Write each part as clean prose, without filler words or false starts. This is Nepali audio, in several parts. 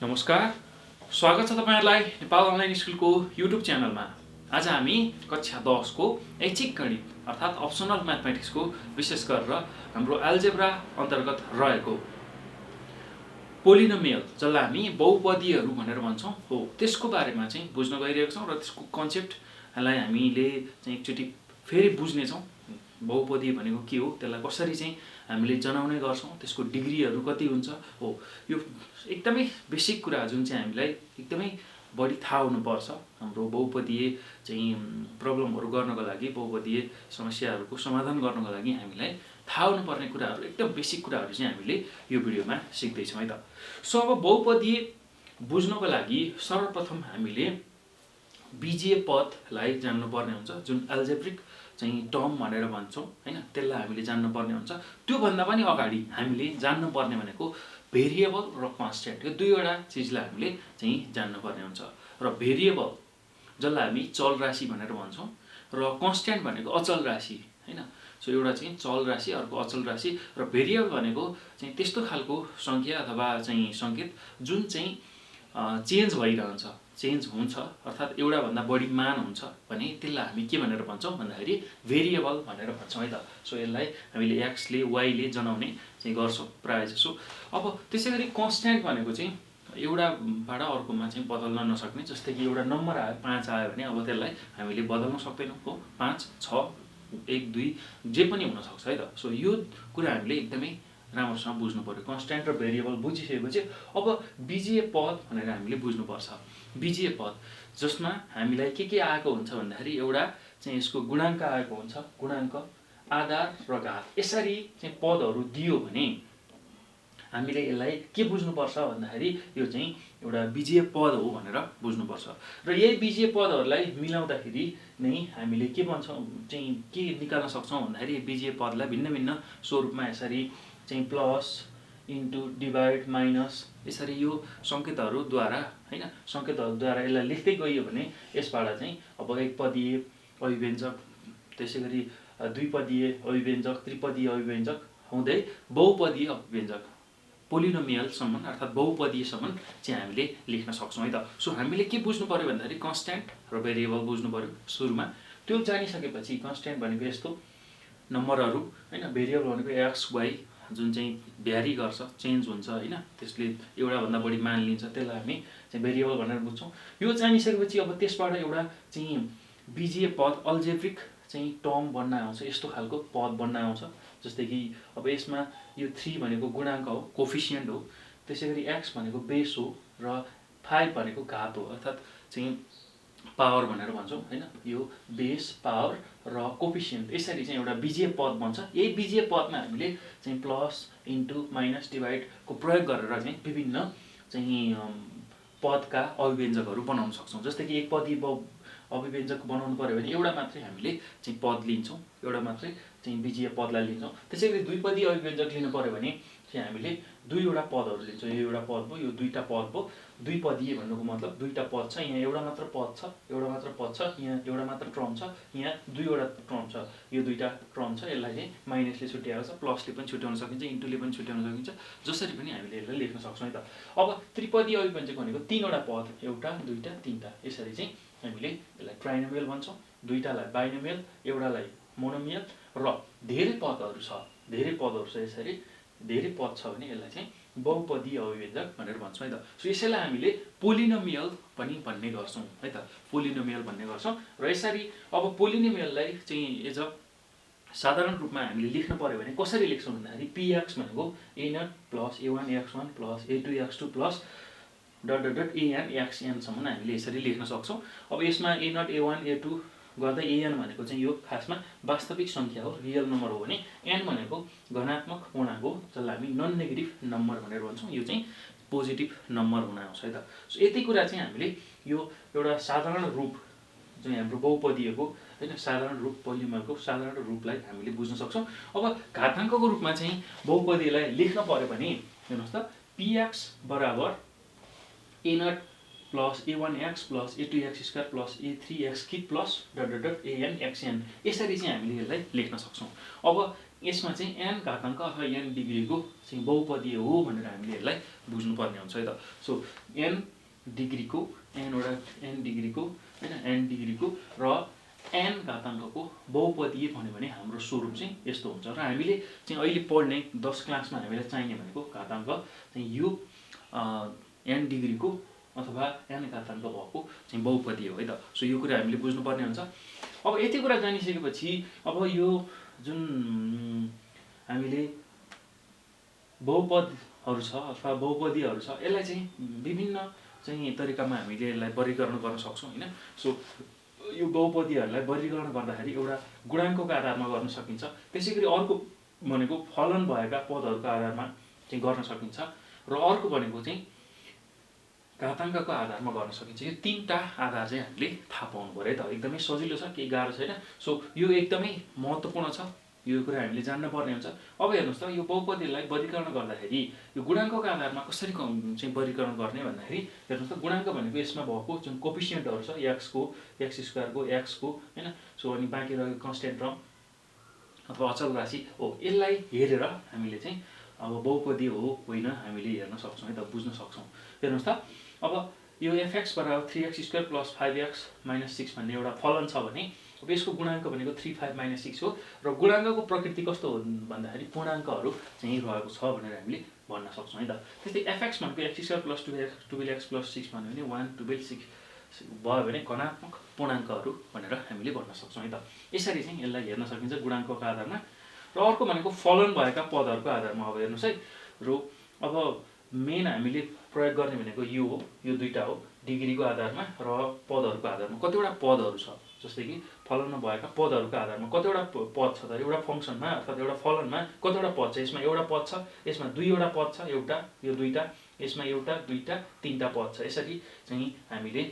नमस्कार, स्वागत छ तपाईहरुलाई नेपाल अनलाइन स्कुलको युट्युब च्यानलमा। आज हामी कक्षा 10 को ऐच्छिक गणित अर्थात अप्सनल म्याथमेटिक्स को विशेष गरेर हाम्रो एल्जेब्रा अन्तर्गत रहेको पोलिनोमियल जसलाई हामी बहुपदीहरू भनेर भन्छौं हो त्यसको बारेमा चाहिँ बुझ्न गइरहेका छौं र त्यसको कन्सेप्टलाई हामीले चाहिँ एकचोटी फेरि बुझ्ने छौं। बहुपदी भनेको के हो, त्यसलाई कसरी चाहिँ हामीले जनाउने गर्छौं, त्यसको डिग्रीहरू कति हुन्छ हो, यो एकदमै बेसिक कुरा जुन चाहिँ हामीलाई एकदमै बढी थाहा हुनुपर्छ। हाम्रो बहुपदीय चाहिँ प्रब्लमहरू गर्नको लागि, बहुपदीय समस्याहरूको समाधान गर्नको लागि हामीलाई थाहा हुनुपर्ने कुराहरू, एकदम बेसिक कुराहरू चाहिँ हामीले यो भिडियोमा सिक्दै छौं है त। सो अब बहुपदीय बुझ्नको लागि सर्वप्रथम हामीले बीजीय पदलाई जान्नुपर्ने हुन्छ, जुन एल्जेब्रिक चाहिँ टर्म भनेर भन्छौं हैन, त्यसलाई हामीले जान्नुपर्ने हुन्छ। त्यो भन्दा पनि अगाडि हामीले जान्नुपर्ने भनेको भेरिएबल र कन्स्ट्यान्ट, यो दुईवटा चीजलाई हामीले चाहिँ जान्नुपर्ने हुन्छ। र भेरिएबल जसलाई हामी चल राशि भनेर भन्छौं र कन्स्ट्यान्ट भनेको अचल राशि हैन। सो एउटा चाहिँ चल राशि, अर्को अचल राशि, र भेरिएबल भनेको चाहिँ त्यस्तो खालको संख्या अथवा चाहिँ संकेत जुन चाहिँ चेन्ज भइरहन्छ, चेन्ज हुन्छ, अर्थात एउटा भन्दा बढी मान हुन्छ भने त्यसलाई हामी के भनेर भन्छौं भन्दाखेरि भेरिएबल भनेर भन्छौं है त। सो यसलाई हामीले x ले y ले जनाउने चाहिँ गर्छौं प्राय जसो। अब त्यसैगरी कन्स्ट्यान्ट भनेको चाहिँ एउटाबाट अर्कोमा चाहिँ बदल्न नसक्ने, जस्तै कि एउटा नम्बर आयो 5 आयो भने अब त्यसलाई हामीले बदल्न सक्दैनौं हो, 5 6 1 2 जे पनि हुन सक्छ है त। सो यो कुरा हामीले एकदमै राम्रोसँग बुझ्नु पर्यो। कन्स्ट्यान्ट र भेरिएबल बुझिसकेपछि अब बीजीय पद भनेर हामीले बुझ्नुपर्छ। बीजीय पद जसमा हामीलाई के आएको हुन्छ भन्दाखेरि एउटा चाहिँ यसको गुणाङ्क आएको हुन्छ, गुणाङ्क, आधार र घात। यसरी चाहिँ पदहरू दियो भने हामीले यसलाई के बुझ्नुपर्छ भन्दाखेरि यो चाहिँ एउटा बीजीय पद हो भनेर बुझ्नुपर्छ। र यही बीजीय पदहरूलाई मिलाउँदाखेरि नै हामीले के भन्छौं चाहिँ के निकाल्न सक्छौं भन्दाखेरि बीजीय पदलाई भिन्न भिन्न स्वरूपमा यसरी चाहिँ प्लस इन्टु डिभाइड माइनस यसरी यो संकेतहरूद्वारा हैन, संकेतहरूद्वारा यसलाई लेख्दै गइयो भने यसबाट चाहिँ अब एकपदीय अभिव्यञ्जक, त्यसैगरी द्विपदीय अभिव्यञ्जक, त्रिपदीय अभिव्यञ्जक हुँदै बहुपदीय अभिव्यञ्जक पोलिनोमियलसम्म अर्थात बहुपदीयसम्म चाहिँ हामीले लेख्न सक्छौं है त। सो हामीले के बुझ्नु पर्यो भन्दाखेरि कन्स्ट्यान्ट र भेरिएबल बुझ्नु पर्यो सुरुमा। त्यो जानिसकेपछि कन्स्ट्यान्ट भनेको यस्तो नम्बरहरू हैन, भेरिएबल भनेको x y जुन चाहिँ भ्यारी गर्छ, चेन्ज हुन्छ हैन, त्यसले एउटा भन्दा बढी मान लिन्छ, त्यसलाई हामी चाहिँ भेरिएबल भनेर बुझ्छौं। यो जानिसकेपछि अब त्यसबाट एउटा चाहिँ बीजीय पद अल्जेब्रिक चाहिँ टर्म बन्न आउँछ, यस्तो खालको पद बन्न आउँछ। जस्तै कि अब यसमा यो 3 भनेको गुणाङ्क हो, कोफिसिएन्ट हो, त्यसैगरी x भनेको बेस हो र 5 भनेको घात हो, अर्थात चाहिँ पावर भनेर भन्छौं हैन। यो बेस, पावर र कोफिसिएन्ट यसरी चाहिँ एउटा बीजीय पद बन्छ। यही बीजीय पदमा हामीले चाहिँ प्लस इन्टु माइनस डिभाइड को प्रयोग गरेर चाहिँ विभिन्न चाहिँ पदका अभिव्यञ्जकहरू बनाउन सक्छौं। जस्तै कि एकपदी अभिव्यञ्जक बनाउनु पर्यो भने एउटा मात्रै हामीले चाहिँ पद लिन्छौं, एउटा मात्रै चाहिँ बीजीय पदलाई लिन्छौं। त्यसैगरी द्विपदीय अभिव्यञ्जक लिनु पर्यो भने चाहिँ हामीले दुईवटा पदहरू लिन्छौं। यो एउटा पद भयो, यो दुईटा पद भयो। द्विपदीय भन्नुको मतलब दुईटा पद छ, यहाँ एउटा मात्र पद छ, एउटा मात्र पद छ, यहाँ एउटा मात्र टर्म छ, यहाँ दुईवटा टर्म छ, यो दुईटा टर्म छ। यसलाई चाहिँ माइनसले छुट्याएको छ, प्लसले पनि छुट्याउन सकिन्छ, इन्टुले पनि छुट्याउन सकिन्छ, जसरी पनि हामीले यसलाई लेख्न सक्छौं है त। अब त्रिपदीय अभिव्यञ्जक भनेको तीनवटा पद, एउटा दुईटा तीनटा, यसरी चाहिँ हामीले यसलाई ट्राइनोमियल भन्छौं। दुईटालाई बाइनोमियल, एउटालाई मोनोमियल र धेरै पदहरू छ, धेरै पदहरू छ, यसरी धेरै पद छ भने यसलाई चाहिँ बहुपदीय अभिव्यञ्जक भनेर भन्छौं है त। सो यसैलाई हामीले पोलिनोमियल पनि भन्ने गर्छौं है त, पोलिनोमियल भन्ने गर्छौं। र यसरी अब पोलिनोमियललाई चाहिँ एज अ साधारण रूपमा हामीले लेख्न पर्यो भने कसरी लेख्छौं भन्दाखेरि px भनेको a0 plus a1 x1 plus a2 x2 plus dot dot dot an xn सम्म हामीले यसरी लेख्न सक्छौं। अब यसमा a0 a1 a2 गर्दा an भनेको चाहिँ यो खासमा वास्तविक संख्या हो, रियल नम्बर हो भने n भनेको धनात्मक पूर्णाङ्क हो, जसलाई हामी नन नेगेटिभ नम्बर भनेर भन्छौं। यो चाहिँ पोजिटिभ नम्बर हुन आउँछ है त। सो यति कुरा चाहिँ हामीले यो एउटा साधारण रूप चाहिँ हाम्रो बहुपदीयको हैन, साधारण रूप पोलिनोमियलको साधारण रूपलाई हामीले बुझ्न सक्छौं। अब घाताङ्कको रूपमा चाहिँ बहुपदीयलाई लेख्न पर्यो भने हेर्नुस् त, px बराबर a0 plus a1x plus a2x² plus a3x³ plus dot dot dot an xn यसरी चाहिँ हामीले यसलाई लेख्न सक्छौं। अब यसमा चाहिँ n घाताङ्क अथवा n डिग्रीको चाहिँ बहुपदीय हो भनेर हामीले यसलाई बुझ्नुपर्ने हुन्छ है त। सो n डिग्रीको n डिग्रीको हैन n डिग्रीको र n घाताङ्कको बहुपदीय भन्यो भने हाम्रो स्वरूप चाहिँ यस्तो हुन्छ र हामीले चाहिँ अहिले पढ्ने 10 क्लासमा हामीलाई चाहिने भनेको घाताङ्क चाहिँ यो n डिग्रीको अथवा n घाताङ्क भएको चाहिँ बहुपदीय हो है त। सो यो कुरा हामीले बुझ्नुपर्ने हुन्छ। अब यति कुरा जानिसकेपछि अब यो जुन हामीले बहुपदहरू छ अथवा बहुपदीहरू छ यसलाई चाहिँ विभिन्न चाहिँ तरिकामा हामीले यसलाई वर्गीकरण गर्न सक्छौँ हैन। सो यो बहुपदीहरूलाई वर्गीकरण गर्दाखेरि एउटा गुणाङ्कको आधारमा गर्न सकिन्छ, त्यसैगरी अर्को भनेको फलन भएका पदहरूको आधारमा चाहिँ गर्न सकिन्छ र अर्को भनेको चाहिँ घाताङ्कको आधारमा गर्न सकिन्छ। यो तीनटा आधार चाहिँ हामीले थाहा पाउनु पर्यो है त। एकदमै सजिलो छ, केही गाह्रो छैन। सो यो एकदमै महत्त्वपूर्ण छ, यो कुरा हामीले जान्न पर्ने हुन्छ। अब हेर्नुहोस् त यो बहुपदीलाई वर्गीकरण गर्दाखेरि यो गुणाङ्कको आधारमा कसरी चाहिँ वर्गीकरण गर्ने भन्दाखेरि हेर्नुहोस् त गुणाङ्क भनेको यसमा भएको जुन कोफिसिएन्टहरू छ x को x स्क्वायरको x को हैन। सो अनि बाँकी रहेको कन्स्ट्यान्ट टर्म अथवा अचल राशि हो, यसलाई हेरेर हामीले चाहिँ अब बहुपदी हो होइन हामीले हेर्न सक्छौँ है त, बुझ्न सक्छौँ। हेर्नुहोस् त अब यो fx बराबर 3x² + 5x - 6 भन्ने एउटा फलन छ भने अब यसको गुणाङ्क भनेको 3 5 - 6 हो र गुणाङ्कको प्रकृति कस्तो हो भन्दाखेरि पूर्णाङ्कहरू चाहिँ रहेको छ भनेर हामीले भन्न सक्छौँ है त। त्यस्तै fx भनेको x² + 2x + 6 भन्यो भने 1 2 6 भयो भने घनात्मक पूर्णाङ्कहरू भनेर हामीले भन्न सक्छौँ है त। यसरी चाहिँ यसलाई हेर्न सकिन्छ गुणाङ्कको आधारमा। र अर्को भनेको फलन भएका पदहरूको आधारमा। अब हेर्नुहोस् है र अब मेन हामीले प्रयोग गर्ने भनेको यो हो, यो दुईटा हो, डिग्रीको आधारमा र पदहरूको आधारमा। कतिवटा पदहरू छ जस्तै कि फलनमा भएका पदहरूको आधारमा कतिवटा पद छ त एउटा फङ्सनमा अर्थात् एउटा फलनमा कतिवटा पद छ, यसमा एउटा पद छ, यसमा दुईवटा पद छ, एउटा यो दुईटा, यसमा एउटा दुईटा तीनटा पद छ। यसरी चाहिँ हामीले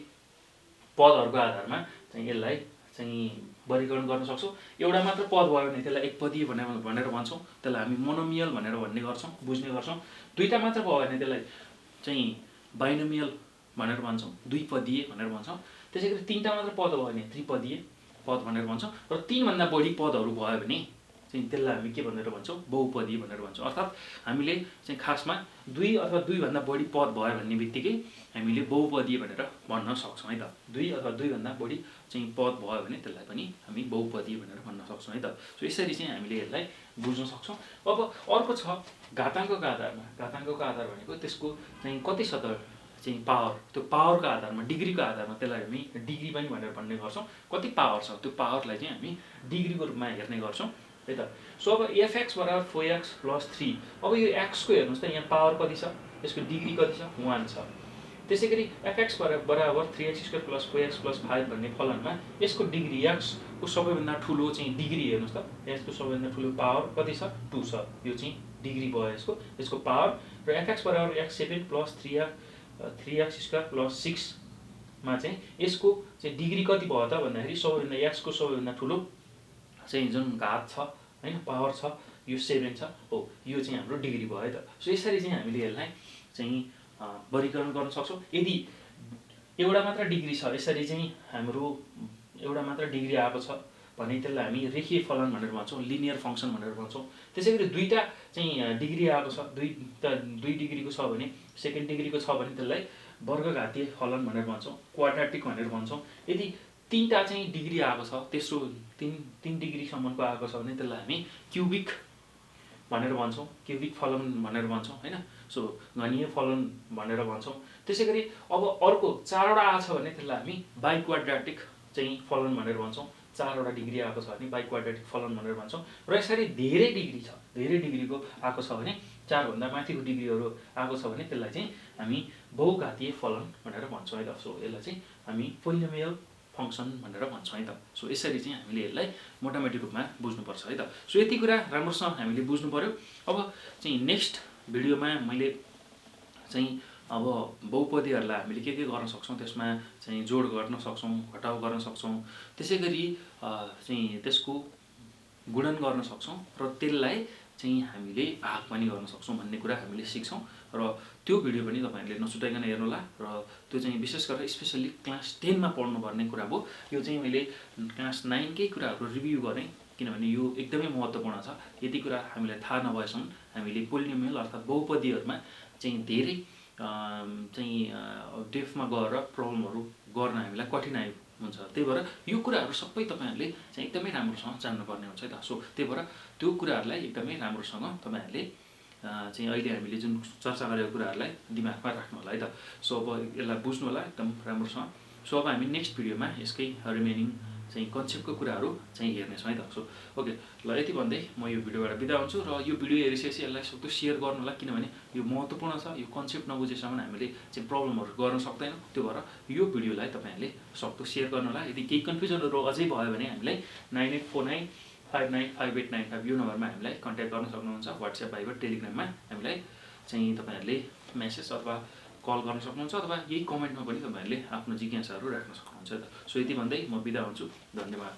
पदहरूको आधारमा चाहिँ यसलाई चाहिँ वर्गीकरण गर्न सक्छौँ। एउटा मात्र पद भयो भने त्यसलाई एकपदीय भनेर भन्छौँ, त्यसलाई हामी मोनोमियल भनेर भन्ने गर्छौँ, बुझ्ने गर्छौँ। दुईटा मात्र भयो भने त्यसलाई चाहिँ बाइनोमियल भनेर भन्छौँ, द्विपदीय भनेर भन्छौँ। त्यसैगरी तीनटा मात्र पद भयो भने त्रिपदीय पद भनेर भन्छौँ र तीनभन्दा बढी पदहरू भयो भने चाहिँ त्यसलाई हामी के भनेर भन्छौँ, बहुपदीय भनेर भन्छौँ। अर्थात् हामीले चाहिँ खासमा दुई अथवा दुईभन्दा बढी पद भयो भन्ने बित्तिकै हामीले बहुपदीय भनेर भन्न सक्छौँ है त। दुई अथवा दुईभन्दा बढी चाहिँ पद भयो भने त्यसलाई पनि हामी बहुपदीय भनेर भन्न सक्छौँ है त। सो यसरी चाहिँ हामीले यसलाई बुझ्न सक्छौँ। अब अर्को छ घाताङ्कको आधारमा। घाताङ्कको आधार भनेको त्यसको चाहिँ कति छ त चाहिँ पावर, त्यो पावरको आधारमा डिग्रीको आधारमा त्यसलाई हामी डिग्री पनि भनेर भन्ने गर्छौँ। कति पावर छ त्यो पावरलाई चाहिँ हामी डिग्रीको रूपमा हेर्ने गर्छौँ है त। सो अब fx बराबर 4x + 3। अब यो x को हेर्नुहोस् त यहाँ पावर कति छ, यसको डिग्री कति छ, 1 छ। त्यसैगरी fx बराबर 3x² + 4x + 5 भन्ने फलनमा यसको डिग्री x को सबैभन्दा ठुलो चाहिँ डिग्री हेर्नुहोस् त, यसको सबैभन्दा ठुलो पावर कति छ, 2 छ। यो चाहिँ डिग्री भयो यसको पावर। र fx बराबर x7 + 3x² + 6 मा चाहिँ यसको चाहिँ डिग्री कति भयो त भन्दाखेरि सबैभन्दा x को सबैभन्दा ठुलो चाहिँ जुन घात छ हैन, पावर छ, यो 7 छ हो, यो चाहिँ हाम्रो डिग्री भयो है त। सो यसरी चाहिँ हामीले यसलाई चाहिँ वर्गीकरण गर्न सक्छौँ। यदि एउटा मात्र डिग्री छ, यसरी चाहिँ हाम्रो एउटा मात्र डिग्री आएको छ भने त्यसलाई हामी रेखीय फलन भनेर भन्छौँ, लिनियर फङ्सन भनेर भन्छौँ। त्यसैगरी दुईटा चाहिँ डिग्री आएको छ, दुई डिग्रीको छ भने, सेकेन्ड डिग्रीको छ भने त्यसलाई वर्गघातीय फलन भनेर भन्छौँ, क्वाड्राटिक भनेर भन्छौँ। यदि तीनटा चाहिँ डिग्री आएको छ, तेस्रो तीन डिग्रीसम्मको आएको छ भने त्यसलाई हामी क्युबिक भनेर भन्छौँ, क्युबिक फलन भनेर भन्छौँ हैन। सो घनीय फलन भनेर भन्छौँ। त्यसैगरी अब अर्को 4वटा आएको छ भने त्यसलाई हामी बाइक्वाड्राटिक चाहिँ फलन भनेर भन्छौँ। 4वटा डिग्री आएको छ भने बाइक्वाड्राटिक फलन भनेर भन्छौँ। र यसरी धेरै डिग्री छ, धेरै डिग्रीको आएको छ भने, 4 भन्दा माथिको डिग्रीहरू आएको छ भने त्यसलाई चाहिँ हामी बहुघातीय फलन भनेर भन्छौँ है त। सो यसलाई चाहिँ हामी पोलिनोमियल फङ्सन भनेर भन्छौँ है त। सो यसरी चाहिँ हामीले यसलाई मोटामोटी रूपमा बुझ्नुपर्छ है त। सो यति कुरा राम्रोसँग हामीले बुझ्नु पर्यो। अब चाहिँ नेक्स्ट भिडियोमा मैले चाहिँ अब बहुपदीहरूलाई हामीले के गर्न सक्छौँ, त्यसमा चाहिँ जोड गर्न सक्छौँ, घटाउ गर्न सक्छौँ, त्यसैगरी चाहिँ त्यसको गुणन गर्न सक्छौँ र त्यसलाई चाहिँ हामीले भाग पनि गर्न सक्छौँ भन्ने कुरा हामीले सिक्छौँ। र त्यो भिडियो पनि तपाईहरुले नछुटाइकन हेर्नुहोला। र त्यो चाहिँ विशेष गरेर स्पेशली क्लास 10 मा पढ्नुपर्ने कुरा हो। यो चाहिँ मैले क्लास 9 कै कुराहरु रिभ्यु गरेँ, किनभने यो एकदमै महत्त्वपूर्ण छ। यति कुरा हामीलाई थाहा नभएसम्म हामीले पोलिनोमियल अर्थात् बहुपदीहरूमा चाहिँ धेरै चाहिँ डेप्थमा गएर प्रब्लमहरू गर्न हामीलाई कठिनाइ हुन्छ। त्यही भएर यो कुराहरू सबै तपाईहरुले चाहिँ एकदमै राम्रोसँग जान्नुपर्ने हुन्छ है त। सो त्यही भएर त्यो कुराहरूलाई एकदमै राम्रोसँग तपाईहरुले चाहिँ अहिले हामीले जुन चर्चा गरेको कुराहरूलाई दिमागमा राख्नु होला है त। सो अब यसलाई बुझ्नु होला एकदम राम्रोसँग। सो अब हामी नेक्स्ट भिडियोमा यसकै रिमेनिङ चाहिँ कन्सेप्टको कुराहरू चाहिँ हेर्नेछौँ है त। सो ओके, ल यति भन्दै म यो भिडियोबाट बिदा हुन्छु र यो भिडियो हेरिसकेपछि यसलाई सक्दो सेयर गर्नु होला, किनभने यो महत्त्वपूर्ण छ। यो कन्सेप्ट नबुझेसम्म हामीले चाहिँ प्रब्लमहरू गर्न सक्दैनौँ। त्यो भएर यो भिडियोलाई तपाईहरुले सक्दो सेयर गर्नु होला। यदि केही कन्फ्युजनहरू अझै भयो भने हामीलाई 9849595895 यो नम्बरमा हामीलाई कन्ट्याक्ट गर्न सक्नुहुन्छ। व्हाट्सएप, भाइबर, टेलिग्राममा हामीलाई चाहिँ तपाईहरुले मेसेज अथवा कल गर्न सक्नुहुन्छ, अथवा यही कमेन्टमा पनि तपाईहरुले आफ्नो जिज्ञासाहरू राख्न सक्नुहुन्छ। सो यति भन्दै म बिदा हुन्छु। धन्यवाद।